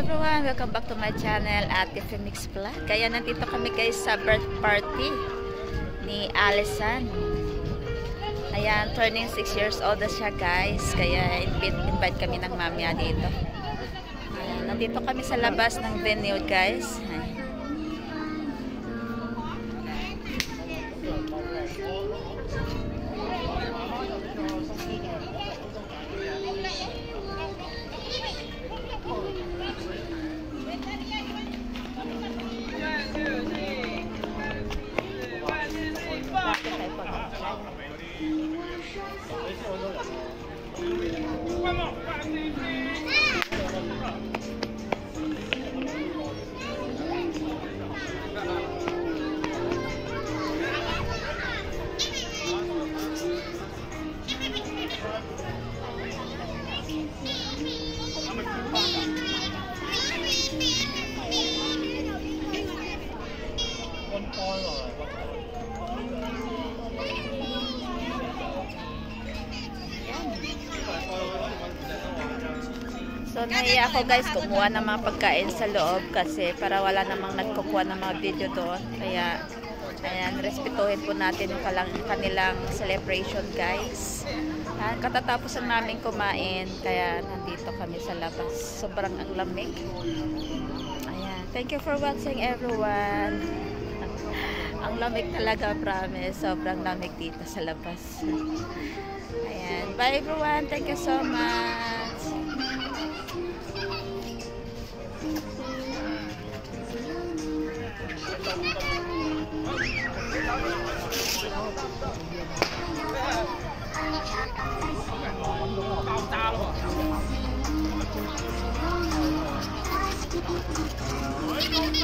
everyone! Welcome back to my channel at Femix Vlog. Kaya nandito kami guys sa birth party ni Allison. Ayan, turning 6 years old na siya guys. Kaya invite kami ng mami dito. Ayan, nandito kami sa labas ng venue guys. Ayan. So, nahiya ako guys kumuha ng mga pagkain sa loob kasi para wala namang nagkukuha ng mga video doon. Kaya, ayan, respetuhin po natin yung kanilang celebration guys. Ayan, katatapusan namin kumain, kaya nandito kami sa labas. Sobrang ang lamig. Ayan, thank you for watching everyone. Ang lamig talaga, promise. Sobrang lamig dito sa labas. Ayan, bye everyone. Thank you so much. Hãy subscribe cho kênh Ghiền Mì Gõ để không bỏ lỡ những video hấp dẫn.